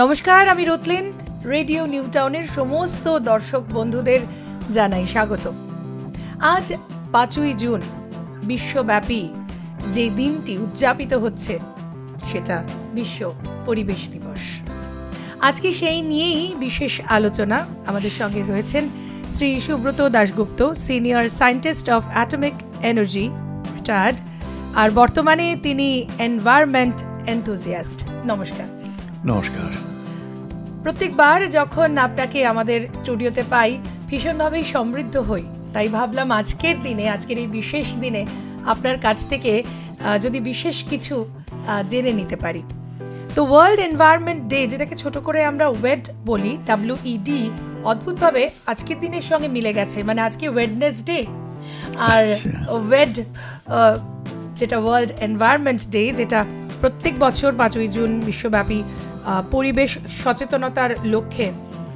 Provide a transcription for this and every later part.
নমস্কার, আমি রতলিন। Radio new টাউনের সমস্ত দর্শক বন্ধুদের জানাই স্বাগত। আজ 5ই জুন, বিশ্বব্যাপী যে দিনটি উদযাপিত হচ্ছে সেটা বিশ্ব পরিবেশ দিবস। আজকে সেই নিয়েই বিশেষ আলোচনা। আমাদের সঙ্গে রয়েছেন Shri Subrata Dasgupta, senior scientist of atomic energy, retired, আর বর্তমানে তিনি এনভায়রনমেন্ট এনথুজিয়াস্ট। নমস্কার। নমস্কার। প্রত্যেকবার যখন আপনাকে আমাদের স্টুডিওতে পাই ভীষণভাবেই সমৃদ্ধ হই, তাই ভাবলাম আজকের দিনে, আজকের এই বিশেষ দিনে আপনার কাছ থেকে যদি বিশেষ কিছু জেনে নিতে পারি। তো ওয়ার্ল্ড এনভায়রনমেন্ট ডে, যেটাকে ছোট করে আমরা ওয়েড বলি, WED, অদ্ভুতভাবে আজকের দিনের সঙ্গে মিলে গেছে। মানে আজকে ওয়েডনেসডে, আর ওয়েড যেটা ওয়ার্ল্ড এনভায়রনমেন্ট ডে, যেটা প্রত্যেক বছর 5ই জুন বিশ্বব্যাপী পরিবেশ সচেতনতার লক্ষ্যে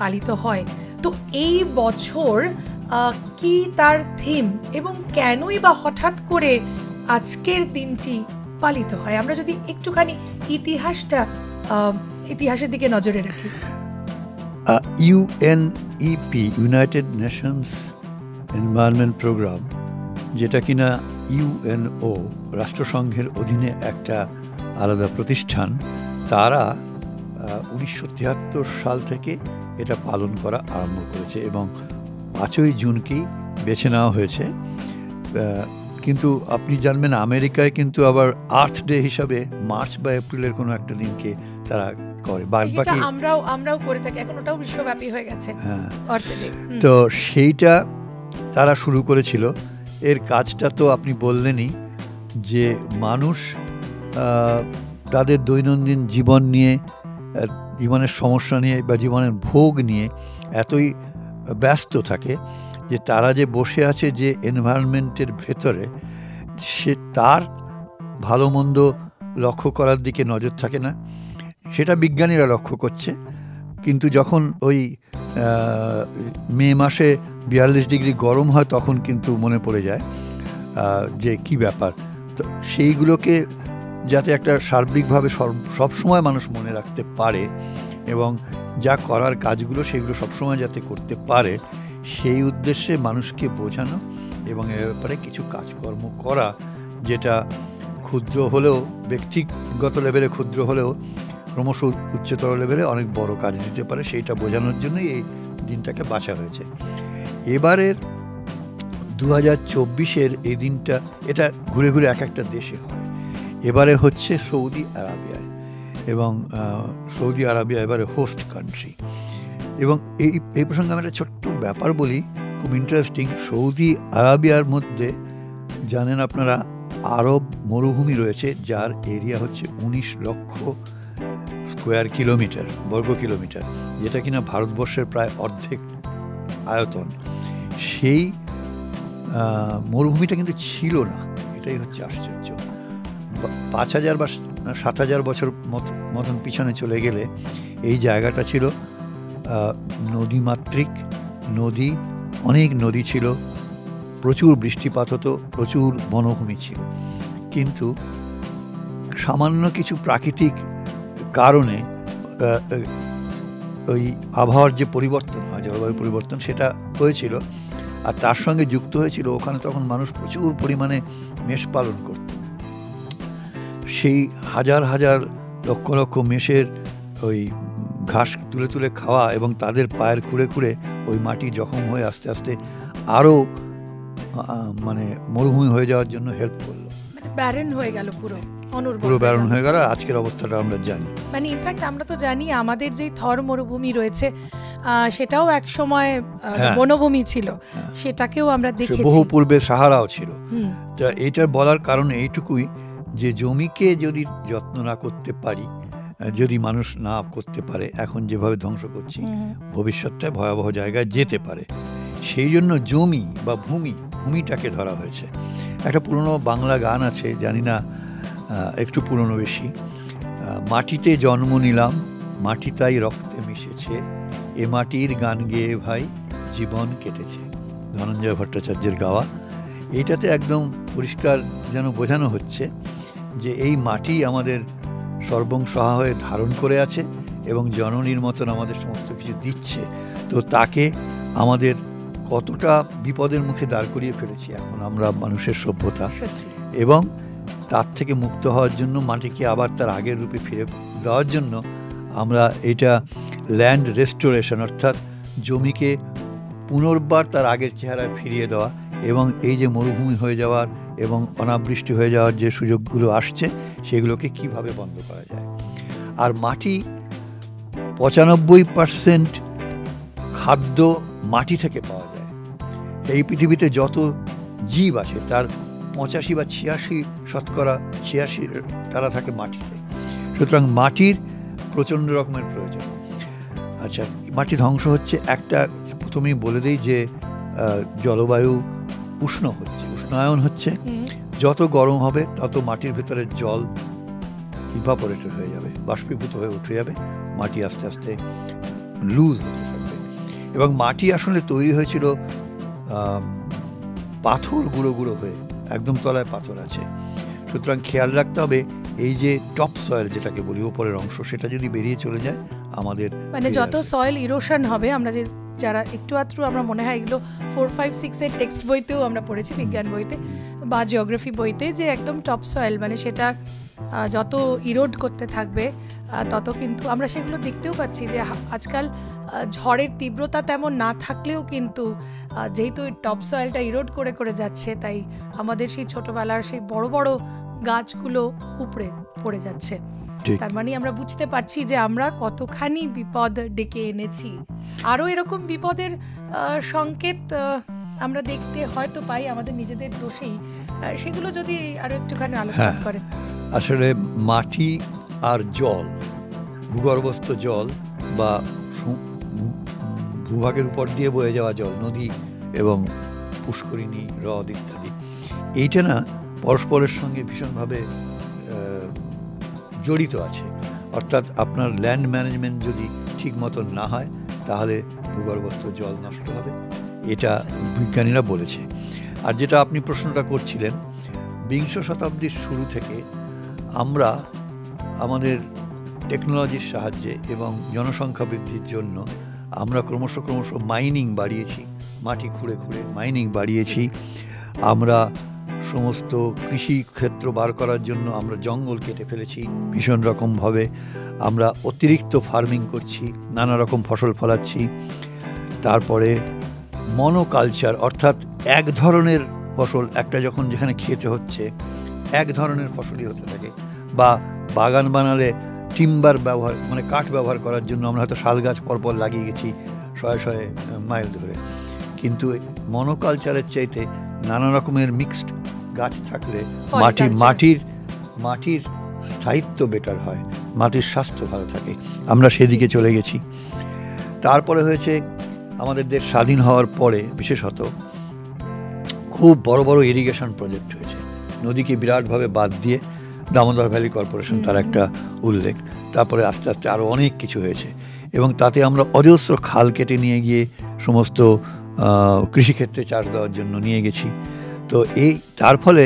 পালিত হয়। তো এই বছর কি তার থিম এবং কেনই বা হঠাৎ করে আজকের দিনটি পালিত হয়? আমরা যদি একটুখানি ইতিহাসের দিকে নজরে রাখি। UNEP, United Nations Environment Programme, যেটা কিনা UNO, রাষ্ট্রসংঘের অধীনে একটা আলাদা প্রতিষ্ঠান, তারা 1973 সাল থেকে এটা পালন করা আরম্ভ করেছে এবং 5ই জুনকেই বেছে নেওয়া হয়েছে। কিন্তু আপনি জানবেন, আমেরিকায় কিন্তু আবার আর্থ ডে হিসাবে মার্চ বা এপ্রিলের কোনো একটা দিনকে তারা করে। বাকি আমরাও করে থাকি, এখন ওটাও বিশ্বব্যাপী হয়ে গেছে। হ্যাঁ, আর্থ ডে। তো সেইটা তারা শুরু করেছিল। এর কাজটা তো আপনি বললেনই, যে মানুষ তাদের দৈনন্দিন জীবন নিয়ে, জীবনের সমস্যা নিয়ে বা জীবনের ভোগ নিয়ে এতই ব্যস্ত থাকে যে তারা যে বসে আছে যে এনভায়রনমেন্টের ভেতরে, সে তার ভালো মন্দ লক্ষ্য করার দিকে নজর থাকে না। সেটা বিজ্ঞানীরা লক্ষ্য করছে, কিন্তু যখন ওই মে মাসে 42 ডিগ্রি গরম হয়, তখন কিন্তু মনে পড়ে যায় যে কি ব্যাপার। তো সেইগুলোকে যাতে একটা সার্বিকভাবে সবসময় মানুষ মনে রাখতে পারে এবং যা করার কাজগুলো সেগুলো সবসময় যাতে করতে পারে, সেই উদ্দেশ্যে মানুষকে বোঝানো এবং এ ব্যাপারে কিছু কাজকর্ম করা, যেটা ক্ষুদ্র হলেও, ব্যক্তিগত লেভেলে ক্ষুদ্র হলেও ক্রমশ উচ্চতর লেভেলে অনেক বড় কাজ দিতে পারে, সেইটা বোঝানোর জন্যই এই দিনটাকে বাছা হয়েছে। এবারের 2024-এর এই দিনটা, এটা ঘুরে ঘুরে এক একটা দেশে হয়। এবারে হচ্ছে সৌদি আরবিয়ায়, এবং সৌদি আরবিয়া এবারে হোস্ট কান্ট্রি। এবং এই প্রসঙ্গে আমি একটা ছোট্ট ব্যাপার বলি, খুব ইন্টারেস্টিং। সৌদি আরবিয়ার মধ্যে জানেন আপনারা, আরব মরুভূমি রয়েছে, যার এরিয়া হচ্ছে 19 লক্ষ স্কোয়ার কিলোমিটার, বর্গ কিলোমিটার, যেটা কিনা ভারতবর্ষের প্রায় অর্ধেক আয়তন। সেই মরুভূমিটা কিন্তু ছিল না, এটাই হচ্ছে আশ্চর্য। 5000 বা 7000 বছর মতন পিছনে চলে গেলে এই জায়গাটা ছিল নদীমাতৃক, নদী, অনেক নদী ছিল, প্রচুর বৃষ্টিপাত হতো, প্রচুর বনভূমি ছিল। কিন্তু সামান্য কিছু প্রাকৃতিক কারণে ওই আবহাওয়ার যে পরিবর্তন হয়, জলবায়ু পরিবর্তন, সেটা হয়েছিল। আর তার সঙ্গে যুক্ত হয়েছিল ওখানে তখন মানুষ প্রচুর পরিমাণে মেষ পালন করত। সেই হাজার হাজার লক্ষ লক্ষ মেষের ওই ঘাস তুলে তুলে খাওয়া এবং তাদের পায়ের খুঁড়ে খুঁড়ে ওই মাটি জখম হয়ে আস্তে আস্তে আরও মানে মরুভূমি হয়ে যাওয়ার জন্য হেল্প করলো। ব্যারেন হয়ে গেল, পুরো ব্যারন হয়ে গেল। আজকের অবস্থাটা আমরা জানি। মানে ইনফ্যাক্ট আমরা তো জানি আমাদের যে থর মরুভূমি রয়েছে, সেটাও এক সময় বনভূমি ছিল, সেটাকেও আমরা দেখেছি। বহু পূর্বে সাহারাও ছিল। তা এইটার বলার কারণ এইটুকুই, যে জমিকে যদি যত্ন না করতে পারি, যদি মানুষ না করতে পারে, এখন যেভাবে ধ্বংস করছি, ভবিষ্যৎটায় ভয়াবহ জায়গায় যেতে পারে। সেই জন্য জমি বা ভূমিটাকে ধরা হয়েছে। একটা পুরনো বাংলা গান আছে, জানি না একটু পুরনো বেশি, মাটিতে জন্ম নিলাম, মাটি তাই রক্তে মিশেছে, এ মাটির গান গেয়ে ভাই জীবন কেটেছে, ধনঞ্জয় ভট্টাচার্যের গাওয়া। এইটাতে একদম পরিষ্কার যেন বোঝানো হচ্ছে যে এই মাটি আমাদের সর্বংসহা হয়ে ধারণ করে আছে এবং জননীর মতন আমাদের সমস্ত কিছু দিচ্ছে, তো তাকে আমাদের কতটা বিপদের মুখে দাঁড় করিয়ে ফেলেছি এখন আমরা মানুষের সভ্যতা, এবং তার থেকে মুক্ত হওয়ার জন্য মাটিকে আবার তার আগের রূপে ফিরে দেওয়ার জন্য আমরা এটা ল্যান্ড রেস্টোরেশন, অর্থাৎ জমিকে পুনর্বার তার আগের চেহারায় ফিরিয়ে দেওয়া, এবং এই যে মরুভূমি হয়ে যাওয়ার এবং অনাবৃষ্টি হয়ে যাওয়ার যে সুযোগগুলো আসছে সেগুলোকে কিভাবে বন্ধ করা যায়। আর মাটি 95% খাদ্য মাটি থেকে পাওয়া যায়। এই পৃথিবীতে যত জীব আছে তার 85 বা 86% তারা থাকে মাটিতে। সুতরাং মাটির প্রচণ্ড রকমের প্রয়োজন। আচ্ছা, মাটি ধ্বংস হচ্ছে, একটা প্রথমেই বলে দিই যে জলবায়ু উষ্ণ হচ্ছে, উষ্ণায়ন হচ্ছে। যত গরম হবে তত মাটির ভেতরে জল ইভাপোরেটেড হয়ে যাবে, বাষ্পীভূত হয়ে উঠে যাবে, মাটি আস্তে আস্তে লুজ হতে থাকবে। এবং মাটি আসলে তৈরি হয়েছিল পাথর গুঁড়ো গুঁড়ো হয়ে, একদম তলায় পাথর আছে। সুতরাং খেয়াল রাখতে হবে এই যে টপ সয়েল যেটাকে বলি, উপরের অংশ, সেটা যদি বেরিয়ে চলে যায় আমাদের মানে যত সয়েল ইরোশন হবে, আমরা যে যারা একটু আধটু আমরা মনে হয় এগুলো 4, 5, 6 এর টেক্সট বইতেও আমরা পড়েছি, বিজ্ঞান বইতে বা জিওগ্রাফি বইতে, যে একদম টপ সয়েল মানে সেটা যত ইরোড করতে থাকবে তত কিন্তু আমরা সেগুলো দেখতেও পাচ্ছি যে আজকাল ঝড়ের তীব্রতা তেমন না থাকলেও কিন্তু যেহেতু টপ সয়েলটা ইরোড করে করে যাচ্ছে, তাই আমাদের সেই ছোটবেলার সেই বড় বড় গাছগুলো উপড়ে পড়ে যাচ্ছে। তার মানে আমরা বুঝতে পারছি যে আমরা কতখানি বিপদ ডেকে এনেছি। আরও এরকম বিপদের সংকেত আমরা দেখতে হয়তো পাই আমাদের নিজেদের দোষেই, সেগুলো যদি আরো একটুখানি আলোচনা করেন। আসলে মাটি আর জল, ভূগর্ভস্থ জল বা ভূভাগের উপর দিয়ে বয়ে যাওয়া জল, নদী এবং পুষ্করিণী, হ্রদ ইত্যাদি, এইটা না পরস্পরের সঙ্গে ভীষণভাবে জড়িত আছে। অর্থাৎ আপনার ল্যান্ড ম্যানেজমেন্ট যদি ঠিক মতন না হয় তাহলে ভূগর্ভস্থ জল নষ্ট হবে, এটা বিজ্ঞানীরা বলেছে। আর যেটা আপনি প্রশ্নটা করছিলেন, বিংশ শতাব্দীর শুরু থেকে আমরা আমাদের টেকনোলজির সাহায্যে এবং জনসংখ্যা বৃদ্ধির জন্য আমরা ক্রমশ মাইনিং বাড়িয়েছি, মাটি খুঁড়ে খুঁড়ে মাইনিং বাড়িয়েছি। আমরা সমস্ত কৃষি ক্ষেত্র বার করার জন্য আমরা জঙ্গল কেটে ফেলেছি ভীষণ রকমভাবে, আমরা অতিরিক্ত ফার্মিং করছি, নানা রকম ফসল ফলাচ্ছি। তারপরে মনোকালচার, অর্থাৎ এক ধরনের ফসল একটা যখন যেখানে খেতে হচ্ছে এক ধরনের ফসলই হতে থাকে, বা বাগান বানালে টিম্বার ব্যবহার মানে কাঠ ব্যবহার করার জন্য আমরা হয়তো শাল গাছ পরপর লাগিয়ে গেছি 100 মাইল ধরে, কিন্তু মনোকালচারের চাইতে নানা রকমের মিক্সড গাছ থাকলে মাটির স্থায়িত্ব বেটার হয়, মাটির স্বাস্থ্য ভালো থাকে। আমরা সেদিকে চলে গেছি। তারপরে হয়েছে আমাদের দেশ স্বাধীন হওয়ার পরে বিশেষত খুব বড় বড় ইরিগেশন প্রজেক্ট হয়েছে, নদীকে বিরাটভাবে বাদ দিয়ে দামোদর ভ্যালি কর্পোরেশন তার একটা উল্লেখ। তারপরে আস্তে আস্তে আরও অনেক কিছু হয়েছে, এবং তাতে আমরা অজস্র খাল কেটে নিয়ে গিয়ে সমস্ত কৃষিক্ষেত্রে চাষ দেওয়ার জন্য নিয়ে গেছি। তো তার ফলে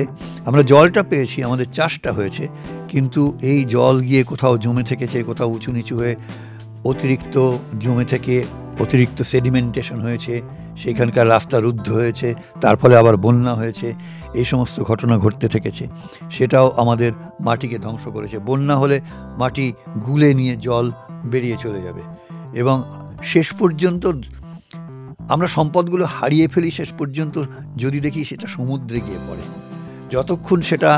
আমরা জলটা পেয়েছি, আমাদের চাষটা হয়েছে, কিন্তু এই জল গিয়ে কোথাও জমে থেকেছে, কোথাও উঁচু নিচু হয়ে অতিরিক্ত জমে থেকে অতিরিক্ত সেডিমেন্টেশন হয়েছে, সেখানকার রাস্তা রুদ্ধ হয়েছে, তার ফলে আবার বন্যা হয়েছে, এই সমস্ত ঘটনা ঘটতে থেকেছে। সেটাও আমাদের মাটিকে ধ্বংস করেছে। বন্যা হলে মাটি গুলে নিয়ে জল বেরিয়ে চলে যাবে, এবং শেষ পর্যন্ত আমরা সম্পদগুলো হারিয়ে ফেলি। শেষ পর্যন্ত যদি দেখি সেটা সমুদ্রে গিয়ে পড়ে। যতক্ষণ সেটা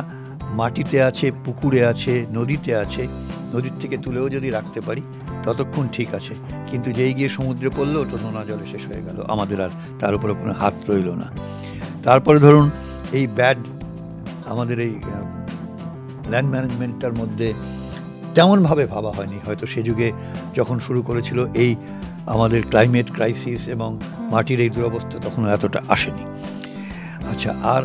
মাটিতে আছে, পুকুরে আছে, নদীতে আছে, নদীর থেকে তুলেও যদি রাখতে পারি ততক্ষণ ঠিক আছে, কিন্তু যেই গিয়ে সমুদ্রে পড়লো ওটা নোনা জলে শেষ হয়ে গেল, আমাদের আর তার উপরে কোনো হাত রইল না। তারপরে ধরুন এই আমাদের এই ল্যান্ড ম্যানেজমেন্টটার মধ্যে তেমনভাবে ভাবা হয়নি, হয়তো সে যুগে যখন শুরু করেছিল এই আমাদের ক্লাইমেট ক্রাইসিস এবং মাটির এই দুরবস্থা তখন এতটা আসেনি। আচ্ছা, আর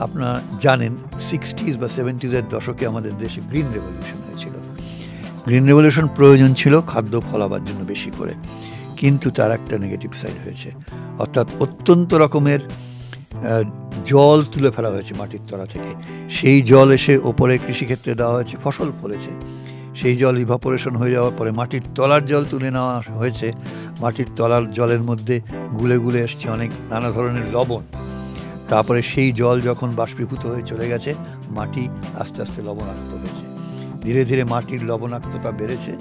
আপনারা জানেন 60s বা 70s দশকে আমাদের দেশে গ্রিন রেভলিউশন হয়েছিল। গ্রিন রেভলিউশন প্রয়োজন ছিল খাদ্য ফলাবার জন্য বেশি করে, কিন্তু তার একটা নেগেটিভ সাইড হয়েছে, অর্থাৎ অত্যন্ত রকমের জল তুলে ফেলা হয়েছে মাটির তলা থেকে। সেই জল এসে ওপরে কৃষিক্ষেত্রে দেওয়া হয়েছে, ফসল ফলেছে, সেই জল ইভাপোরেশন হয়ে যাওয়ার পরে মাটির তলার জল তুলে নেওয়া হয়েছে। মাটির তলার জলের মধ্যে গুলে গুলে এসছে অনেক নানা ধরনের লবণ। তারপরে সেই জল যখন বাষ্পীভূত হয়ে চলে গেছে, মাটি আস্তে আস্তে লবণাক্ত হয়েছে। ধীরে ধীরে মাটির লবণাক্ততা বেড়েছে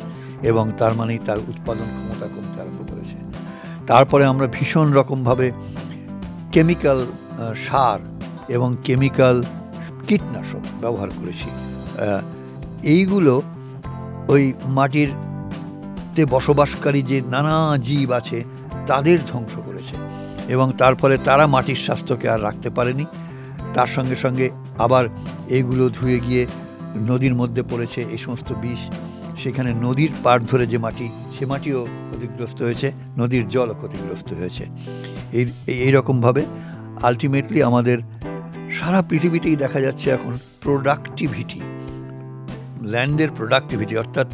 এবং তার মানেই তার উৎপাদন ক্ষমতা কমতে আরম্ভ করেছে। তারপরে আমরা ভীষণ রকমভাবে কেমিক্যাল সার এবং কেমিক্যাল কীটনাশক ব্যবহার করেছি। এইগুলো ওই মাটিরতে বসবাসকারী যে নানা জীব আছে তাদের ধ্বংস করেছে এবং তার ফলে তারা মাটির স্বাস্থ্যকে আর রাখতে পারেনি। তার সঙ্গে সঙ্গে আবার এইগুলো ধুয়ে গিয়ে নদীর মধ্যে পড়েছে এই সমস্ত বিষ। সেখানে নদীর পাড় ধরে যে মাটি, সে মাটিও ক্ষতিগ্রস্ত হয়েছে, নদীর জলও ক্ষতিগ্রস্ত হয়েছে। এইরকমভাবে আলটিমেটলি আমাদের সারা পৃথিবীতেই দেখা যাচ্ছে এখন প্রোডাক্টিভিটি, ল্যান্ডের প্রোডাক্টিভিটি, অর্থাৎ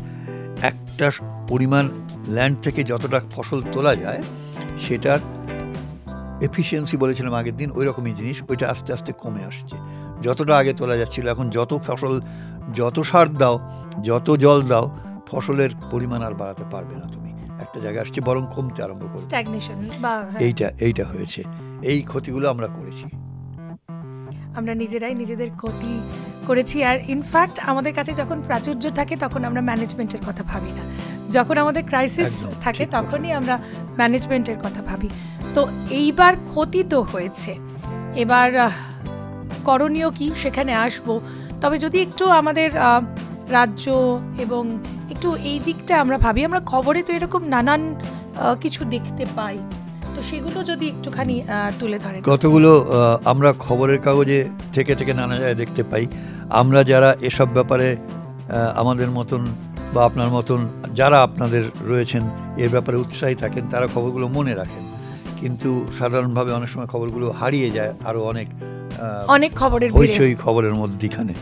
একটা পরিমাণ ল্যান্ড থেকে যতটা ফসল তোলা যায় সেটার এফিসিয়েন্সি বলেছিলাম আগের দিন, ওই রকমই জিনিস, ওইটা আস্তে আস্তে কমে আসছে। যতটা আগে তোলা যাচ্ছিল, এখন যত ফসল, যত সার দাও, যত জল দাও, ফসলের পরিমাণ আর বাড়াতে পারবে না তুমি। একটা জায়গায় আসছে, বরং কমতে আরম্ভ করবে। স্ট্যাগনেশন বা এইটা হয়েছে। এই ক্ষতিগুলো আমরা করেছি, আমরা নিজেরাই নিজেদের ক্ষতি করেছি। আর ইনফ্যাক্ট আমাদের কাছে যখন প্রাচুর্য থাকে তখন আমরা ম্যানেজমেন্টের কথা ভাবি না, যখন আমাদের ক্রাইসিস থাকে তখনই আমরা ম্যানেজমেন্টের কথা ভাবি। তো এইবার ক্ষতি তো হয়েছে, এবার করণীয় কি সেখানে আসবো। তবে যদি একটু আমাদের রাজ্য এবং একটু এই দিকটা আমরা ভাবি, আমরা খবরে তো এরকম নানান কিছু দেখতে পাই, তো সেগুলো যদি একটুখানি তুলে ধরেন। কতগুলো আমরা খবরের কাগজে থেকে নানা জায়গায় দেখতে পাই। আমরা যারা এসব ব্যাপারে আমাদের মতন বা আপনার মতন যারা আপনাদের রয়েছেন এর ব্যাপারে উৎসাহী থাকেন, তারা খবরগুলো মনে রাখেন, কিন্তু সাধারণভাবে অনেক সময় খবরগুলো হারিয়ে যায় আরও অনেক খবরের হইচই খবরের মধ্যিখানে।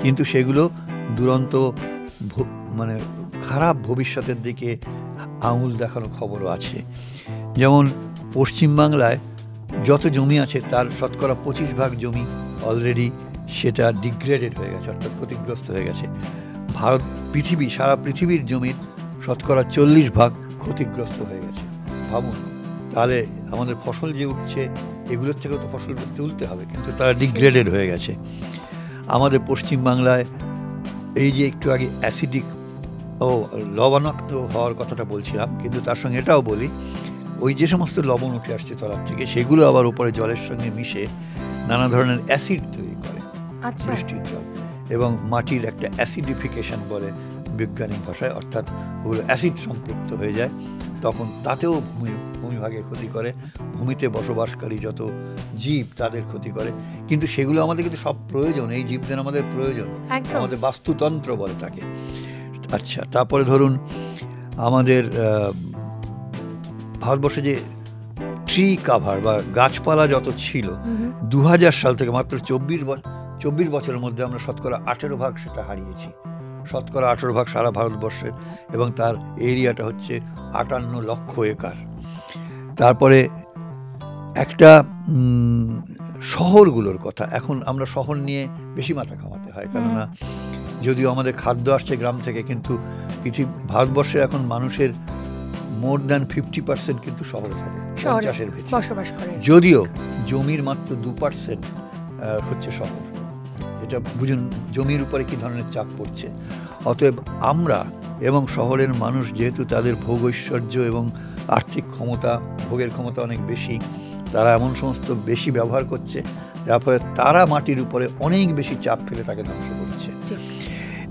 কিন্তু সেগুলো দুরন্ত মানে খারাপ ভবিষ্যতের দিকে আঙুল দেখানো খবরও আছে। যেমন পশ্চিমবাংলায় যত জমি আছে তার শতকরা 25% জমি অলরেডি সেটা ডিগ্রেডেড হয়ে গেছে, অর্থাৎ ক্ষতিগ্রস্ত হয়ে গেছে। সারা পৃথিবীর জমির শতকরা 40% ক্ষতিগ্রস্ত হয়ে গেছে। ভাবুন, তাহলে আমাদের ফসল যে উঠছে এগুলোর থেকেও তো ফসল তুলতে হবে, কিন্তু তারা ডিগ্রেডেড হয়ে গেছে। আমাদের পশ্চিমবাংলায় এই যে একটু আগে অ্যাসিডিক লবণাক্ত হওয়ার কথাটা বলছিলাম, কিন্তু তার সঙ্গে এটাও বলি, ওই যে সমস্ত লবণ উঠে আসছে তলার থেকে, সেগুলো আবার উপরে জলের সঙ্গে মিশে নানা ধরনের অ্যাসিড তৈরি করে, বৃষ্টির জল, এবং মাটির একটা অ্যাসিডিফিকেশন বলে বৈজ্ঞানিক ভাষায়, অর্থাৎ ওগুলো অ্যাসিড সম্পৃক্ত হয়ে যায়। তখন তাতেও ভূমিভাগে ক্ষতি করে, ভূমিতে বসবাসকারী যত জীব তাদের ক্ষতি করে। কিন্তু সেগুলো আমাদের কিন্তু সব প্রয়োজন, এই জীবদের আমাদের প্রয়োজন, আমাদের বাস্তুতন্ত্র বলে তাকে। আচ্ছা, তারপরে ধরুন আমাদের ভারতবর্ষে যে ট্রি কাভার বা গাছপালা যত ছিল, 2000 সাল থেকে মাত্র 24 বছরের মধ্যে আমরা শতকরা 18% সেটা হারিয়েছি। শতকরা 18% সারা ভারতবর্ষের, এবং তার এরিয়াটা হচ্ছে 58 লক্ষ একর। তারপরে একটা শহরগুলোর কথা, এখন আমরা শহর নিয়ে বেশি মাথা ঘামাতে হয়, কেননা যদিও আমাদের খাদ্য আসছে গ্রাম থেকে, কিন্তু ভারতবর্ষে এখন মানুষের মোর দ্যান 50% কিন্তু শহরে থাকে, চাষের ভেতরে বসবাস করে। যদিও জমির মাত্র 2% হচ্ছে শহর। এটা বুঝুন জমির উপরে কি ধরনের চাপ পড়ছে। অতএব আমরা এবং শহরের মানুষ যেহেতু তাদের ভোগ ঐশ্বর্য এবং আর্থিক ক্ষমতা, ভোগের ক্ষমতা অনেক বেশি, তারা এমন সমস্ত বেশি ব্যবহার করছে, যার ফলে তারা মাটির উপরে অনেক বেশি চাপ ফেলে তাকে ধ্বংস করছে।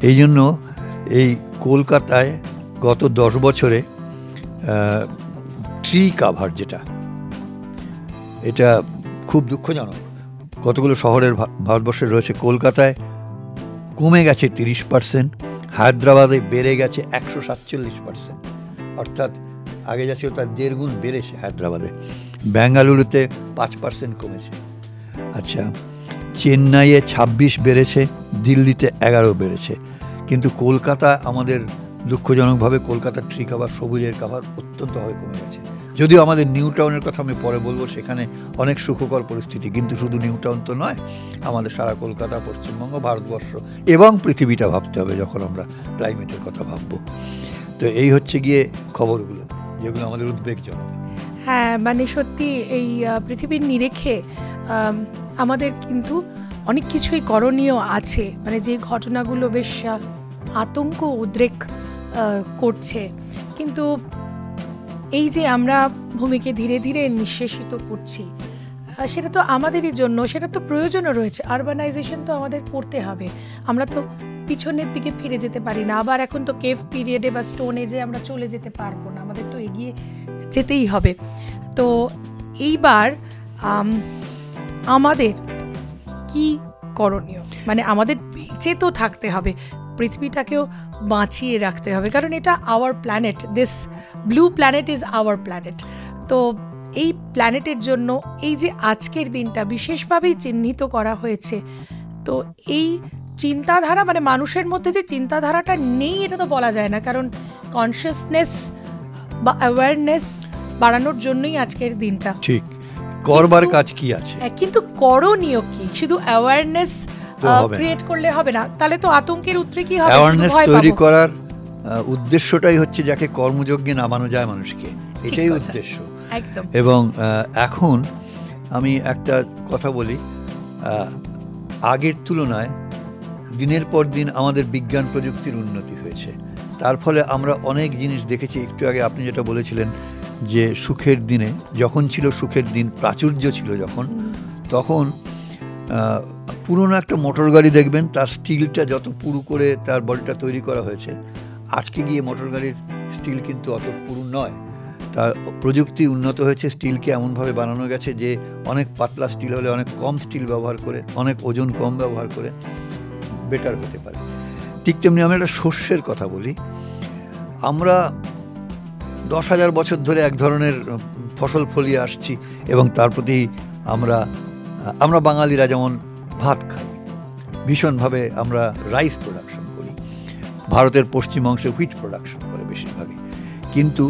এই জন্য এই কলকাতায় গত 10 বছরে ট্রি কাভার যেটা, এটা খুব দুঃখজনক। কতগুলো শহরের ভারতবর্ষে রয়েছে, কলকাতায় কমে গেছে 30%, হায়দ্রাবাদে বেড়ে গেছে 147%, অর্থাৎ আগে যা ছিল তার 1.5 গুণ বেড়েছে হায়দ্রাবাদে। বেঙ্গালুরুতে 5% কমেছে। আচ্ছা, চেন্নাইয়ে 26 বেড়েছে, দিল্লিতে 11 বেড়েছে। কিন্তু কলকাতা আমাদের দুঃখজনকভাবে কলকাতার ট্রি কাভার, সবুজের কাভার অত্যন্তভাবে কমে গেছে। যদিও আমাদের নিউ টাউনের কথা আমি পরে বলবো, সেখানে অনেক সুখকর পরিস্থিতি, কিন্তু শুধু নিউ টাউন তো নয়, আমাদের সারা কলকাতা, পশ্চিমবঙ্গ, ভারতবর্ষ এবং পৃথিবীটা ভাবতে হবে যখন আমরা ক্লাইমেটের কথা ভাববো। তো এই হচ্ছে গিয়ে খবরগুলো যেগুলো আমাদের উদ্বেগজনক। হ্যাঁ, মানে সত্যি এই পৃথিবীর নিরেখে আমাদের কিন্তু অনেক কিছুই করণীয় আছে, মানে যে ঘটনাগুলো বেশ আতঙ্ক উদ্রেক করছে, কিন্তু এই যে আমরা ভূমিকে ধীরে ধীরে নিঃশেষিত করছি, সেটা তো আমাদেরই জন্য, সেটা তো প্রয়োজনও রয়েছে। আরবানাইজেশন তো আমাদের করতে হবে, আমরা তো পিছনের দিকে ফিরে যেতে পারি না। আবার এখন তো কেভ পিরিয়ডে বা স্টোন এজে আমরা চলে যেতে পারবো না, আমাদের তো এগিয়ে যেতেই হবে। তো এইবার আমাদের কি করণীয়, মানে আমাদের বেঁচে তো থাকতে হবে, পৃথিবীটাকেও বাঁচিয়ে রাখতে হবে, কারণ এটা our planet, this blue planet is our planet. তো এই প্ল্যানেটের জন্য এই যে আজকের দিনটা বিশেষভাবেই চিহ্নিত করা হয়েছে, তো এই চিন্তাধারা, মানে মানুষের মধ্যে যে চিন্তাধারাটা নেই এটা তো বলা যায় না, কারণ কনসিয়াসনেস বা অ্যাওয়ারনেস বাড়ানোর জন্যই আজকের দিনটা। ঠিক, করবার কাজ কি আছে, কিন্তু করণীয় কি? শুধু অ্যাওয়ারনেস ক্রিয়েট করলে হবে না, তাহলে তো আতঙ্কের উদ্রেকই হবে। অ্যাওয়ারনেস তৈরি করার উদ্দেশ্যটাই হচ্ছে যাকে কর্মযজ্ঞে নামানো যায় মানুষকে, এটাই উদ্দেশ্য একদম। এবং এখন আমি একটা কথা বলি, আগের তুলনায় দিনের পর দিন আমাদের বিজ্ঞান প্রযুক্তির উন্নতি হয়েছে, তার ফলে আমরা অনেক জিনিস দেখেছি। একটু আগে আপনি যেটা বলেছিলেন যে সুখের দিনে, যখন ছিল সুখের দিন, প্রাচুর্য ছিল যখন, তখন পুরনো একটা মোটর গাড়ি দেখবেন, তার স্টিলটা যত পুরু করে তার বডিটা তৈরি করা হয়েছে, আজকে গিয়ে মোটর গাড়ির স্টিল কিন্তু অত পুরু নয়। তার প্রযুক্তি উন্নত হয়েছে, স্টিলকে এমনভাবে বানানো গেছে যে অনেক পাতলা স্টিল হলে অনেক কম স্টিল ব্যবহার করে, অনেক ওজন কম ব্যবহার করে বেটার হতে পারে। ঠিক তেমনি আমি একটা শস্যের কথা বলি, আমরা 10,000 বছর ধরে এক ধরনের ফসল ফলিয়ে আসছি এবং তার প্রতি আমরা বাঙালিরা যেমন ভাত খাই, ভীষণভাবে আমরা রাইস প্রোডাকশন করি, ভারতের পশ্চিম অংশে হুইট প্রোডাকশন করে বেশিরভাগই। কিন্তু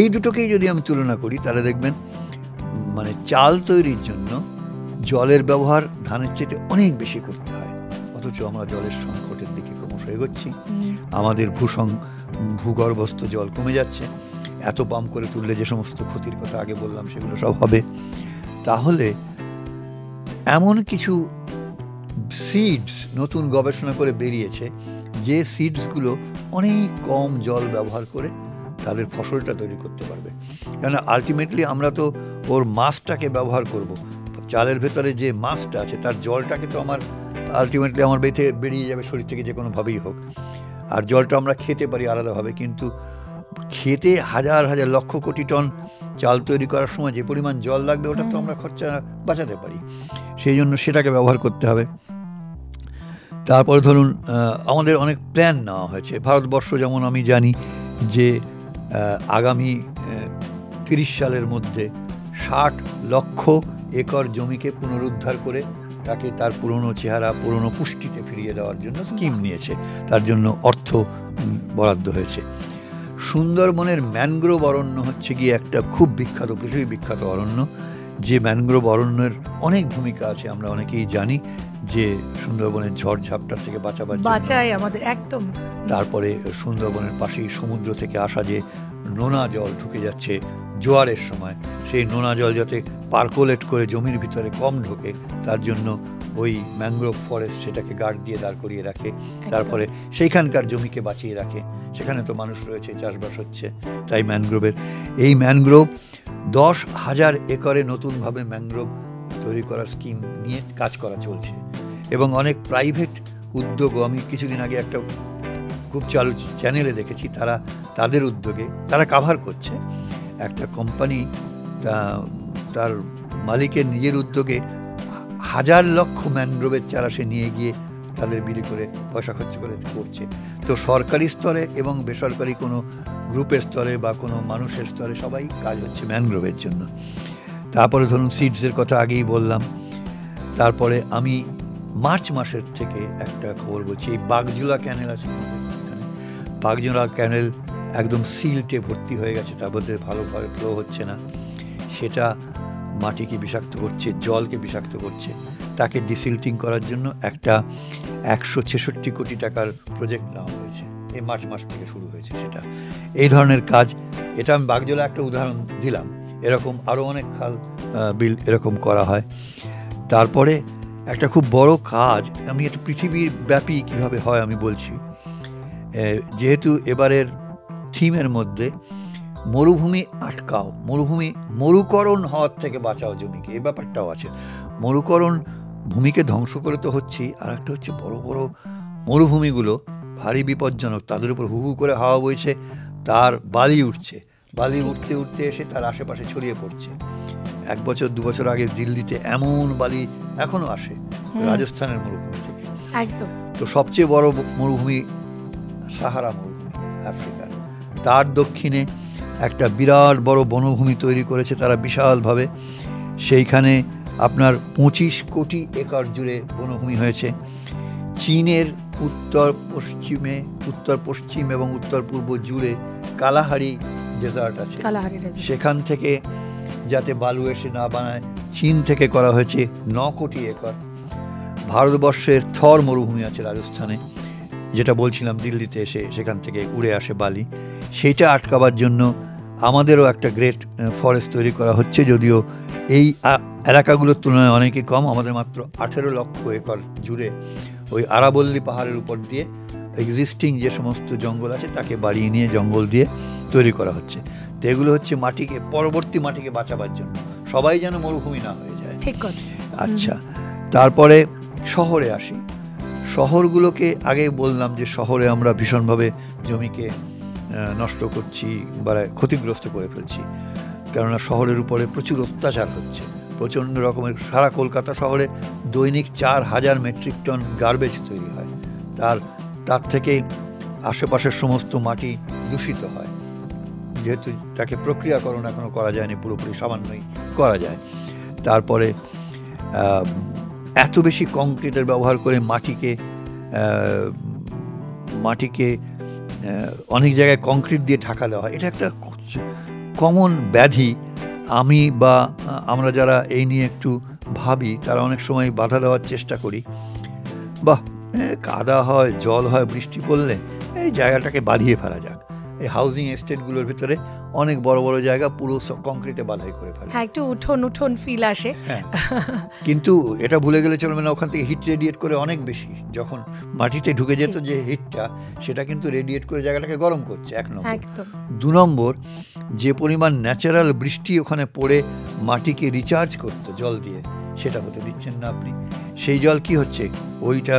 এই দুটোকেই যদি আমি তুলনা করি তাহলে দেখবেন মানে চাল তৈরির জন্য জলের ব্যবহার ধানের চেয়ে অনেক বেশি করতে হয়, অথচ আমরা জলের সংকটের দিকে ক্রমশ এগোচ্ছি। আমাদের ভূগর্ভস্থ জল কমে যাচ্ছে, এত পাম্প করে তুললে যে সমস্ত ক্ষতির কথা আগে বললাম সেগুলো সব হবে। তাহলে এমন কিছু সিডস নতুন গবেষণা করে বেরিয়েছে যে সিডসগুলো অনেক কম জল ব্যবহার করে তাদের ফসলটা তৈরি করতে পারবে। কেন আলটিমেটলি আমরা তো ওর মাছটাকে ব্যবহার করব, চালের ভেতরে যে মাছটা আছে তার জলটাকে তো আলটিমেটলি আমার বেরিয়ে যাবে শরীর থেকে যে কোনোভাবেই হোক, আর জলটা আমরা খেতে পারি আলাদাভাবে। কিন্তু খেতে হাজার হাজার লক্ষ কোটি টন চাল তৈরি করার সময় যে পরিমাণ জল লাগবে ওটা তো আমরা খরচা বাঁচাতে পারি, সেই জন্য সেটাকে ব্যবহার করতে হবে। তারপরে ধরুন আমাদের অনেক প্ল্যান নেওয়া হয়েছে। ভারতবর্ষ যেমন আমি জানি যে আগামী 30 সালের মধ্যে 60 লক্ষ একর জমিকে পুনরুদ্ধার করে তাকে তার পুরনো চেহারা, পুরনো পুষ্টিতে ফিরিয়ে দেওয়ার জন্য স্কিম নিয়েছে, তার জন্য অর্থ বরাদ্দ হয়েছে। সুন্দরবনের ম্যানগ্রোভ অরণ্য হচ্ছে গিয়ে একটা খুব বিখ্যাত, পৃথিবী বিখ্যাত অরণ্য, যে ম্যানগ্রোভ অরণ্যের অনেক ভূমিকা আছে, আমরা অনেকেই জানি যে সুন্দরবনের ঝড়ঝাপটার থেকে বাঁচায় আমাদের একদম। তারপরে সুন্দরবনের পাশেই সমুদ্র থেকে আসা যে নোনা জল ঢুকে যাচ্ছে জোয়ারের সময়, সেই নোনা জল যাতে পার্কোলেট করে জমির ভিতরে কম ঢোকে তার জন্য ওই ম্যানগ্রোভ ফরেস্ট সেটাকে গার্ড দিয়ে দাঁড় করিয়ে রাখে, তারপরে সেইখানকার জমিকে বাঁচিয়ে রাখে। সেখানে তো মানুষ রয়েছে, চাষবাস হচ্ছে, তাই এই ম্যানগ্রোভ 10,000 একরে নতুনভাবে ম্যানগ্রোভ তৈরি করার স্কিম নিয়ে কাজ করা চলছে। এবং অনেক প্রাইভেট উদ্যোগও, আমি কিছুদিন আগে একটা খুব চালু চ্যানেলে দেখেছি, তাদের উদ্যোগে তারা কাভার করছে। একটা কোম্পানি তার মালিকের নিজের উদ্যোগে 1,000 লক্ষ ম্যানগ্রোভের চারা সে নিয়ে গিয়ে তাদের বিলি করে পয়সা খরচ করে করছে। তো সরকারি স্তরে এবং বেসরকারি কোনো গ্রুপের স্তরে বা কোনো মানুষের স্তরে সবাই কাজ হচ্ছে ম্যানগ্রোভের জন্য। তারপরে ধরুন সিডসের কথা আগেই বললাম। তারপরে আমি মার্চ মাসের থেকে একটা খবর বলছি, এই বাগজোলা ক্যানেল আছে, বাগজোলা ক্যানেল একদম সিল্টে ভর্তি হয়ে গেছে, তার মধ্যে ভালোভাবে ফ্লো হচ্ছে না, সেটা মাটিকে বিষাক্ত করছে, জলকে বিষাক্ত করছে। তাকে ডিসিল্টিং করার জন্য একটা 166 কোটি টাকার প্রজেক্ট নেওয়া হয়েছে, এই মার্চ মাস থেকে শুরু হয়েছে সেটা। এই ধরনের কাজ, এটা আমি বাগজোলা একটা উদাহরণ দিলাম, এরকম আরও অনেক খাল বিল এরকম করা হয়। তারপরে একটা খুব বড় কাজ, আমি একটা পৃথিবীব্যাপী কীভাবে হয় আমি বলছি। যেহেতু এবারের থিমের মধ্যে মরুভূমি আটকাও, মরুকরণ হওয়ার থেকে বাঁচাও জমিকে, এই ব্যাপারটাও আছে। মরুকরণ, ভূমিকে ধ্বংস করে তো হচ্ছেই, আর একটা হচ্ছে বড় বড় মরুভূমিগুলো ভারী বিপজ্জনক, তাদের উপর হু হু করে হাওয়া বইছে, তার বালি উঠছে, বালি উঠতে উঠতে এসে তার আশেপাশে ছড়িয়ে পড়ছে। 1 বছর 2 বছর আগে দিল্লিতে এমন বালি এখনো আসে রাজস্থানের মরুভূমি থেকে। একদম। তো সবচেয়ে বড় মরুভূমি সাহারা মরুভূমি আফ্রিকার, তার দক্ষিণে একটা বিরাট বড় বনভূমি তৈরি করেছে তারা বিশালভাবে। সেইখানে আপনার 25 কোটি একর জুড়ে বনভূমি হয়েছে। চীনের উত্তর পশ্চিম এবং উত্তর পূর্ব জুড়ে কালাহারি ডেজার্ট আছে, সেখান থেকে যাতে বালু এসে না বানায়, চীন থেকে করা হয়েছে 9 কোটি একর। ভারতবর্ষের থর মরুভূমি আছে রাজস্থানে, যেটা বলছিলাম দিল্লিতে এসে সেখান থেকে উড়ে আসে বালি, সেইটা আটকাবার জন্য আমাদেরও একটা গ্রেট ফরেস্ট তৈরি করা হচ্ছে, যদিও এই এলাকাগুলোর তুলনায় অনেকই কম। আমাদের মাত্র 18 লক্ষ একর জুড়ে ওই আরাবল্লী পাহাড়ের উপর দিয়ে এক্সিস্টিং যে সমস্ত জঙ্গল আছে তাকে বাড়িয়ে নিয়ে জঙ্গল দিয়ে তৈরি করা হচ্ছে। তো এগুলো হচ্ছে মাটিকে, পরবর্তী মাটিকে বাঁচাবার জন্য, সবাই যেন মরুভূমি না হয়ে যায়। ঠিক কথা। আচ্ছা, তারপরে শহরে আসি। শহরগুলোকে আগেই বললাম যে শহরে আমরা ভীষণভাবে জমিকে নষ্ট করছি বা ক্ষতিগ্রস্ত করে ফেলছি, কেননা শহরের উপরে প্রচুর অত্যাচার হচ্ছে, প্রচণ্ড রকমের। সারা কলকাতা শহরে দৈনিক 4000 মেট্রিক টন গার্বেজ তৈরি হয়, তার থেকে আশেপাশের সমস্ত মাটি দূষিত হয়, যেহেতু তাকে প্রক্রিয়াকরণ এখনও করা যায়নি, পুরোপুরি সামান্যই করা যায়। তারপরে এত বেশি কংক্রিটের ব্যবহার করে মাটিকে অনেক জায়গায় কংক্রিট দিয়ে ঢাকা দেওয়া হয়, এটা একটা কমন ব্যাধি। আমরা যারা এই নিয়ে একটু ভাবি তারা অনেক সময় বাধা দেওয়ার চেষ্টা করি, বাহ কাদা হয়, জল হয়, বৃষ্টি পড়লে এই জায়গাটাকে বাঁধিয়ে ফেলা যাক। এই হাউজিং এস্টেটগুলোর ভিতরে অনেক বড় বড় জায়গা পুরো কংক্রিটে বাঁধাই করে ফেলে, একটু উঠোন ফিল আসে। হ্যাঁ, কিন্তু এটা ভুলে গেলে চলবে না, ওখান থেকে হিট রেডিয়েট করে অনেক বেশি, যখন মাটিতে ঢুকে যেত যে হিটটা, সেটা কিন্তু রেডিয়েট করে জায়গাটাকে গরম করছে, 1 নম্বর। 2 নম্বর, যে পরিমাণ ন্যাচারাল বৃষ্টি ওখানে পড়ে মাটিকে রিচার্জ করতো জল দিয়ে, সেটা হতে দিচ্ছেন না আপনি। সেই জল কি হচ্ছে, ওইটা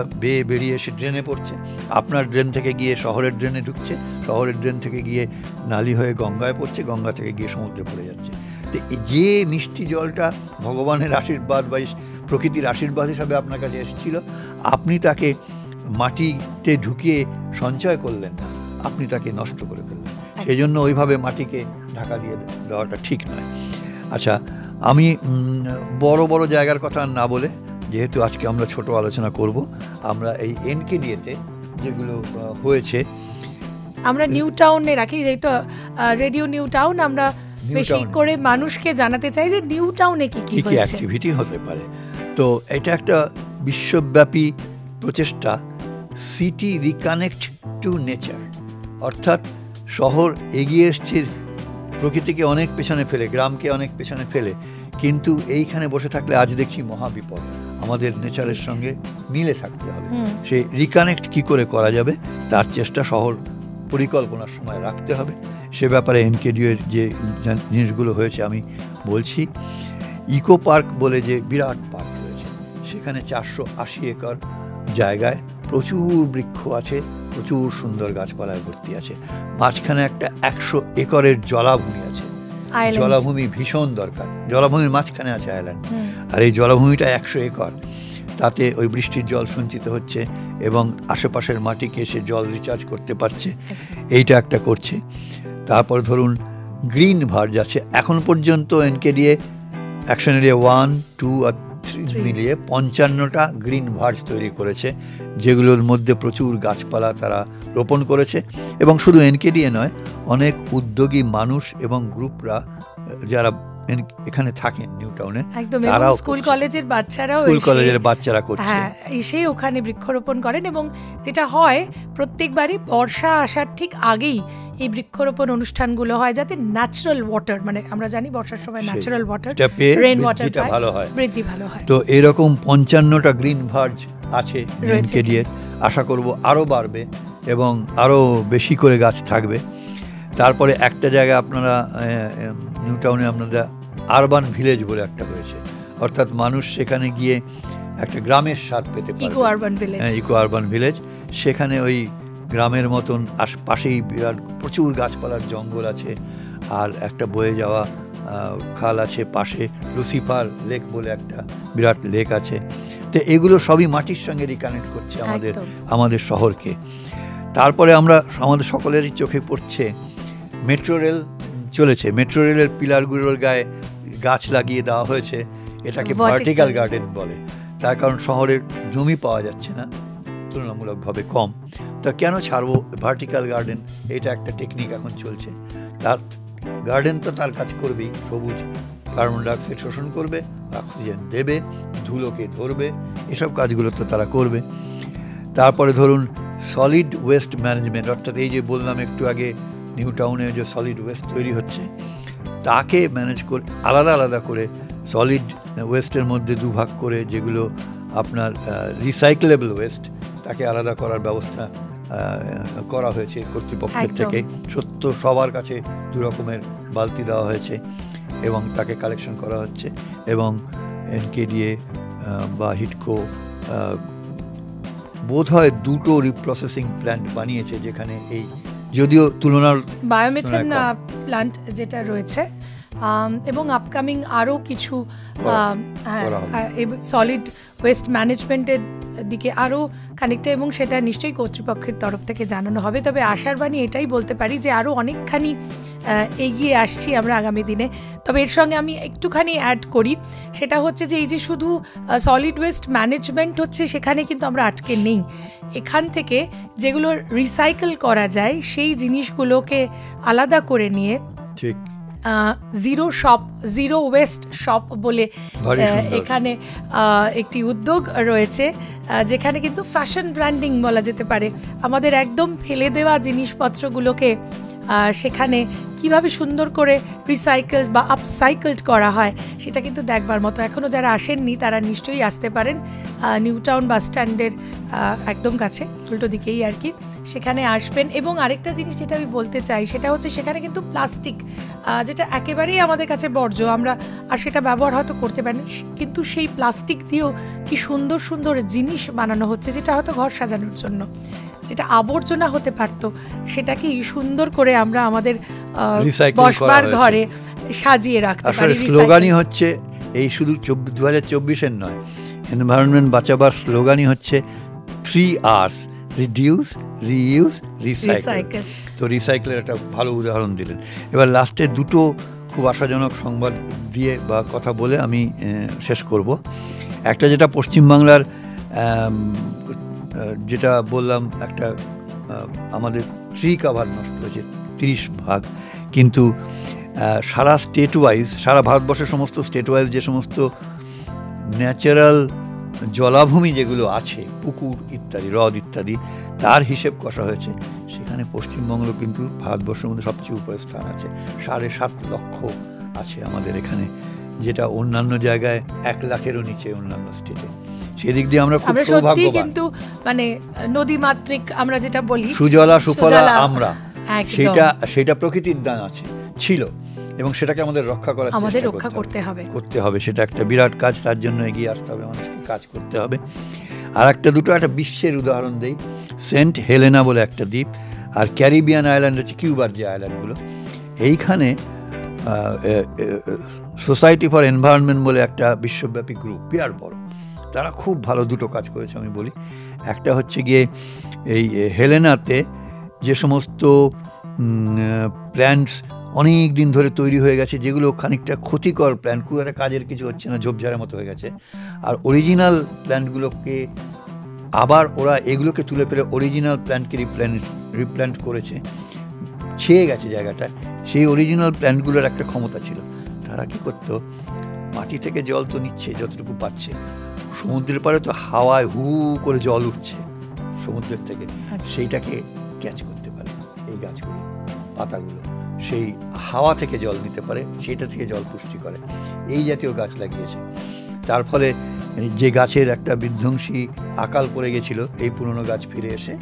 বেরিয়ে এসে ড্রেনে পড়ছে, আপনার ড্রেন থেকে গিয়ে শহরের ড্রেনে ঢুকছে, শহরের ড্রেন থেকে গিয়ে নালি হয়ে গঙ্গায় পড়ছে, গঙ্গা থেকে গিয়ে সমুদ্রে পড়ে যাচ্ছে। তো যে মিষ্টি জলটা ভগবানের আশীর্বাদ বা প্রকৃতির আশীর্বাদ হিসাবে আপনার কাছে এসেছিল, আপনি তাকে মাটিতে ঢুকিয়ে সঞ্চয় করলেন না, আপনি তাকে নষ্ট করে ফেললেন। সেই জন্য ওইভাবে মাটিকে ঢাকা দিয়ে দেওয়াটা ঠিক নয়। আচ্ছা, আমি বড় বড় জায়গার কথা না বলে, যেহেতু আজকে আমরা ছোট আলোচনা করব, আমরা এই এনকেডিএতে যেগুলো হয়েছে, আমরা নিউ টাউনে রাখি, যেহেতু রেডিও নিউ টাউন, আমরা বেশি করে মানুষকে জানাতে চাই যে নিউ টাউনে কি কি অ্যাক্টিভিটি হতে পারে। তো এটা একটা বিশ্বব্যাপী প্রচেষ্টা, সিটি রিকানেক্ট টু নেচার, অর্থাৎ শহর এগিয়ে এসছে প্রকৃতিকে অনেক পেছনে ফেলে, গ্রামকে অনেক পেছনে ফেলে, কিন্তু এইখানে বসে থাকলে আজ দেখছি মহাবিপদ। আমাদের নেচারের সঙ্গে মিলে থাকতে হবে। সেই রিকানেক্ট কি করে করা যাবে তার চেষ্টা শহর পরিকল্পনার সময় রাখতে হবে। সে ব্যাপারে এনকেডিওর যে জিনিসগুলো হয়েছে আমি বলছি। ইকো পার্ক বলে যে বিরাট পার্ক রয়েছে, সেখানে 480 একর জায়গায় প্রচুর বৃক্ষ আছে, প্রচুর সুন্দর গাছপালায় ভর্তি আছে। মাঝখানে একটা 100 একরের জলাভূমি আছে, জলাভূমি ভীষণ দরকার, জলাভূমির মাঝখানে আছে আইল্যান্ড, আর এই জলাভূমিটা 100 একর, তাতে ওই বৃষ্টির জল সঞ্চিত হচ্ছে এবং আশেপাশের মাটিকে সে জল রিচার্জ করতে পারছে, এইটা একটা করছে। তারপর ধরুন গ্রিন ভার্জ আছে, এখন পর্যন্ত এনকেডিএ অ্যাকশন এরিয়া 1, 2 আর মিলিয়ে 55টা গ্রিন ভার্জ তৈরি করেছে, যেগুলোর মধ্যে প্রচুর গাছপালা তারা রোপণ করেছে। এবং শুধু এনকেডিএ নয়, অনেক উদ্যোগী মানুষ এবং গ্রুপরা যারা এখানে থাকেন নিউ টাউনে, তারাও স্কুল কলেজের বাচ্চারা করছে, হ্যাঁ, এসে ওখানে বৃক্ষরোপণ করেন। এবং যেটা হয় প্রত্যেকবারই বর্ষা আসার ঠিক আগেই এই বৃক্ষরোপণ অনুষ্ঠানগুলো হয়, যাতে ন্যাচারাল ওয়াটার, মানে আমরা জানি বর্ষার সময় ন্যাচারাল ওয়াটার, রেইন ওয়াটার বৃদ্ধি ভালো হয়। তো এরকম 55টা গ্রিন ভার্জ আছে এনকেডিএ। আশা করব আরও বাড়বে এবং আরও বেশি করে গাছ থাকবে। তারপরে একটা জায়গা আপনারা নিউ টাউনে আপনাদের আরবান ভিলেজ বলে একটা হয়েছে, অর্থাৎ মানুষ সেখানে গিয়ে একটা গ্রামের স্বাদ পেতে পারে। ইকো আরবান ভিলেজ, সেখানে ওই গ্রামের মতন পাশেই বিরাট প্রচুর গাছপালার জঙ্গল আছে, আর একটা বয়ে যাওয়া খাল আছে পাশে, লুসিফার লেক বলে একটা বিরাট লেক আছে। তো এগুলো সবই মাটির সঙ্গে রিকানেক্ট করছে আমাদের শহরকে। তারপরে আমাদের সকলেরই চোখে পড়ছে মেট্রো রেল চলেছে। মেট্রো রেলের পিলারগুলোর গায়ে গাছ লাগিয়ে দেওয়া হয়েছে, এটাকে ভার্টিক্যাল গার্ডেন বলে। তার কারণ শহরের জমি পাওয়া যাচ্ছে না, তুলনামূলকভাবে কম। তা কেন ছাড়বো ভার্টিক্যাল গার্ডেন? এটা একটা টেকনিক এখন চলছে। তার গার্ডেন তো তার কাজ করবেই, সবুজ কার্বন ডাইঅক্সাইড শোষণ করবে, অক্সিজেন দেবে, ধুলোকে ধরবে, এসব কাজগুলো তো তারা করবে। তারপরে ধরুন সলিড ওয়েস্ট ম্যানেজমেন্ট, অর্থাৎ এই যে বললাম একটু আগে নিউ টাউনে যে সলিড ওয়েস্ট তৈরি হচ্ছে, তাকে ম্যানেজ করে আলাদা আলাদা করে সলিড ওয়েস্টের মধ্যে দুভাগ করে, যেগুলো আপনার রিসাইকেলেবল ওয়েস্ট, তাকে আলাদা করার ব্যবস্থা করা হয়েছে কর্তৃপক্ষের থেকে। সত্য সবার কাছে 2 রকমের বালতি দেওয়া হয়েছে এবং তাকে কালেকশন করা হচ্ছে। এবং এনকেডিএ বা হিটকো বোধ হয় 2টো রিপ্রসেসিং প্ল্যান্ট বানিয়েছে, যেখানে এই যদিও তুলনার বায়োমেথেন প্ল্যান্ট যেটা রয়েছে, এবং আপকামিং আরও কিছু সলিড ওয়েস্ট ম্যানেজমেন্টের দিকে আরও খানিকটা, এবং সেটা নিশ্চয়ই কর্তৃপক্ষের তরফ থেকে জানানো হবে। তবে আশার বাণী এটাই বলতে পারি যে আরও অনেকখানি এগিয়ে আসছি আমরা আগামী দিনে। তবে এর সঙ্গে আমি একটুখানি অ্যাড করি, সেটা হচ্ছে যে এই যে শুধু সলিড ওয়েস্ট ম্যানেজমেন্ট হচ্ছে, সেখানে কিন্তু আমরা আটকে নেই। এখান থেকে যেগুলো রিসাইকেল করা যায় সেই জিনিসগুলোকে আলাদা করে নিয়ে ঠিক জিরো ওয়েস্ট শপ বলে এখানে একটি উদ্যোগ রয়েছে, যেখানে কিন্তু ফ্যাশন ব্র্যান্ডিং বলা যেতে পারে। আমাদের একদম ফেলে দেওয়া জিনিসপত্রগুলোকে সেখানে কিভাবে সুন্দর করে রিসাইকেলড বা আপসাইকেলড করা হয়, সেটা কিন্তু দেখবার মতো। এখনও যারা আসেননি তারা নিশ্চয়ই আসতে পারেন, নিউ টাউন বাস স্ট্যান্ডের একদম কাছে, উল্টো দিকেই আর কি, সেখানে আসবেন। এবং আরেকটা জিনিস যেটা আমি বলতে চাই, সেটা হচ্ছে সেখানে কিন্তু প্লাস্টিক, যেটা একেবারেই আমাদের কাছে বর্জ্য, আমরা আর সেটা ব্যবহার হয়তো করতে পারি, কিন্তু সেই প্লাস্টিক দিয়েও কি সুন্দর সুন্দর জিনিস বানানো হচ্ছে, যেটা হয়তো ঘর সাজানোর জন্য, যেটা আবর্জনা হতে পারতো, সেটাকে সুন্দর করে আমরা আমাদের বসবার ঘরে সাজিয়ে রাখতে পারি। স্লোগানই হচ্ছে এই, শুধু 2024-এর নয়, এনভায়রনমেন্ট বাঁচাবার স্লোগানই হচ্ছে 3Rs, রিডিউস, রিইউজ, রিসাইকেল। তো রিসাইকেলের একটা ভালো উদাহরণ দিলেন। এবার লাস্টে 2টো খুব আশাজনক সংবাদ দিয়ে বা কথা বলে আমি শেষ করব। একটা যেটা পশ্চিমবাংলার, যেটা বললাম, একটা আমাদের ট্রি কাভার নষ্ট হয়েছে 30%, কিন্তু সারা স্টেট ওয়াইজ, সারা ভারতবর্ষের সমস্ত স্টেট ওয়াইজ যে সমস্ত ন্যাচারাল জলাভূমি যেগুলো আছে, পুকুর ইত্যাদি, হ্রদ ইত্যাদি, তার হিসেব কষা হয়েছে। সেখানে পশ্চিমবঙ্গ কিন্তু ভারতবর্ষের মধ্যে সবচেয়ে উপরে স্থান আছে, 7.5 লক্ষ আছে আমাদের এখানে, যেটা অন্যান্য জায়গায় 1 লাখেরও নিচে অন্যান্য স্টেটে। সেদিক দিয়ে আমরা খুব সৌভাগ্যবান। কিন্তু মানে নদীমাতৃক আমরা যেটা বলি, সুজলা সুফলা আমরা, সেটা প্রকৃতির দান আছে, ছিল, এবং সেটাকে আমাদের রক্ষা করতে হবে। সেটা একটা বিরাট কাজ, তার জন্য এগিয়ে আসতে হবে, মানুষকে কাজ করতে হবে। আর একটা বিশ্বের উদাহরণ দেই, সেন্ট হেলেনা বলে একটা দ্বীপ, আর ক্যারিবিয়ান আইল্যান্ড হচ্ছে কিউবার যে আইল্যান্ডগুলো, এইখানে সোসাইটি ফর এনভায়রনমেন্ট বলে একটা বিশ্বব্যাপী গ্রুপ, বিরাট বড়, তারা খুব ভালো 2টো কাজ করেছে আমি বলি। একটা হচ্ছে গিয়ে এই হেলেনাতে যে সমস্ত প্ল্যান্টস অনেক দিন ধরে তৈরি হয়ে গেছে, যেগুলো খানিকটা ক্ষতিকর প্ল্যান্ট, খুব একটা কাজের কিছু হচ্ছে না, ঝোপঝাড়ের মতো হয়ে গেছে। আর অরিজিনাল প্ল্যান্টগুলোকে আবার ওরা এগুলোকে তুলে ফেলে অরিজিনাল প্ল্যান্টকে রিপ্ল্যান্ট করেছে, ছেয়ে গেছে জায়গাটা। সেই অরিজিনাল প্ল্যান্টগুলোর একটা ক্ষমতা ছিল, তারা কি করতো, মাটি থেকে জল তো নিচ্ছে যতটুকু পাচ্ছে, সমুদ্রের পাড়ে তো হাওয়ায় হু করে জল উঠছে সমুদ্রের থেকে, সেইটাকে ক্যাচ করতে পারে এই গাছগুলো, পাতাগুলো সেই হাওয়া থেকে জল নিতে পারে, সেটা থেকে জল পুষ্টি করে, এই জাতীয় গাছ লাগিয়েছে। তার ফলে যে গাছের একটা বিধ্বংসী আকাল পড়ে গেছিল, এই পুরনো গাছ ফিরে এসে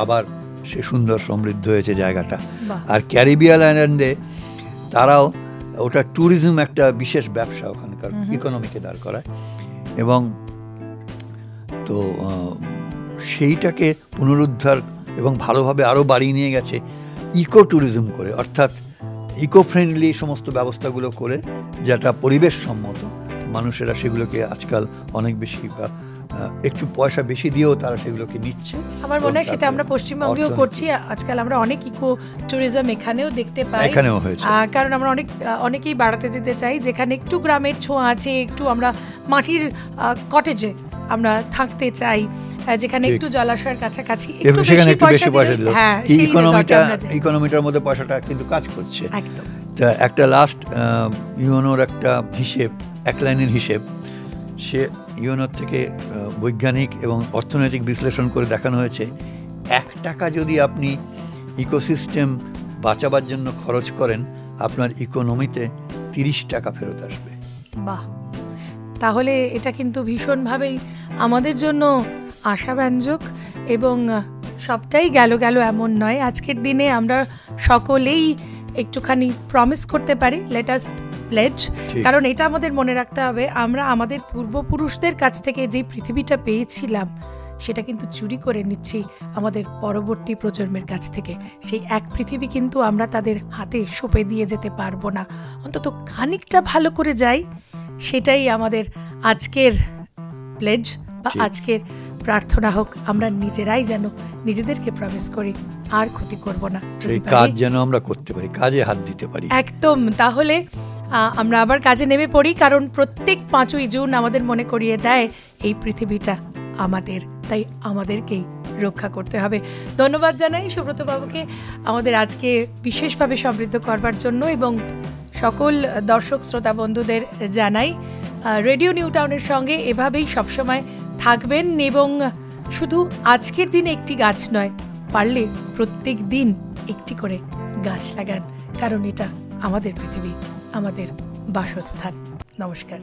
আবার সে সুন্দর সমৃদ্ধ হয়েছে জায়গাটা। আর ক্যারিবিয়ান আইল্যান্ডে তারাও, ওটা ট্যুরিজম একটা বিশেষ ব্যবসা ওখানকার ইকোনমিকে দাঁড় করায়, এবং তো সেইটাকে পুনরুদ্ধার এবং ভালোভাবে আরও বাড়িয়ে নিয়ে গেছে ইকো ট্যুরিজম করে, অর্থাৎ ইকো ফ্রেন্ডলি সমস্ত ব্যবস্থাগুলো করে, যেটা পরিবেশ সম্মত। মানুষেরা সেগুলোকে আজকাল অনেক বেশি একটু পয়সা বেশি দিয়েও তারা সেগুলোকে নিচ্ছে। আমার মনে হয় সেটা আমরা পশ্চিমবঙ্গেও করছি। আজকাল আমরা অনেক ইকো ট্যুরিজম এখানেও দেখতে পাই, এখানেও হয়েছে, কারণ আমরা অনেকেই বাড়াতে যেতে চাই, যেখানে একটু গ্রামের ছোঁয়া আছে, একটু আমরা মাটির কটেজে আমরা থাকতে চাই, যেখানে একটু জলাশয়ের কাছাকাছি, একটু বেশি পয়সা দিলে, হ্যাঁ, ইকোনমিটার মধ্যে পয়সাটা কিন্তু কাজ করছে। তা একটা লাস্ট ইউএনওর একটা হিসেব, এক লাইনের হিসেব, সে ইউএনওর থেকে বৈজ্ঞানিক এবং অর্থনৈতিক বিশ্লেষণ করে দেখানো হয়েছে, 1 টাকা যদি আপনি ইকোসিস্টেম বাঁচাবার জন্য খরচ করেন, আপনার ইকোনমিতে 30 টাকা ফেরত আসবে। বাহ, তাহলে এটা কিন্তু ভীষণভাবেই আমাদের জন্য আশাব্যঞ্জক, এবং সবটাই গেল এমন নয়। আজকের দিনে আমরা সকলেই একটুখানি প্রমিস করতে পারি, লেট আস প্লেজ, কারণ এটা আমাদের মনে রাখতে হবে, আমরা আমাদের পূর্বপুরুষদের কাছ থেকে যে পৃথিবীটা পেয়েছিলাম, সেটা কিন্তু চুরি করে নিচ্ছি আমাদের পরবর্তী প্রজন্মের কাছ থেকে। সেই এক পৃথিবী কিন্তু আমরা তাদের হাতে সঁপে দিয়ে যেতে পারবো না, অন্তত খানিকটা ভালো করে যাই, সেটাই আমাদের আজকের প্লেজ বা আজকের প্রার্থনা হোক। আমরা নিজেরাই যেন নিজেদেরকে প্রমিস করি আর ক্ষতি করব না, কাজ যেন আমরা করতে পারি, কাজে হাত দিতে পারি। একদম। তাহলে আমরা আবার কাজে নেমে পড়ি, কারণ প্রত্যেক 5ই জুন আমাদের মনে করিয়ে দেয় এই পৃথিবীটা আমাদের, তাই আমাদেরকেই রক্ষা করতে হবে। ধন্যবাদ জানাই সুব্রত বাবুকে আমাদের আজকে বিশেষভাবে সমৃদ্ধ করবার জন্য, এবং সকল দর্শক শ্রোতা বন্ধুদের জানাই রেডিও নিউ টাউনের সঙ্গে এভাবেই সবসময় থাকবেন, এবং শুধু আজকের দিনে একটি গাছ নয়, পারলে প্রত্যেক দিন একটি করে গাছ লাগান, কারণ এটা আমাদের পৃথিবী, আমাদের বাসস্থান। নমস্কার।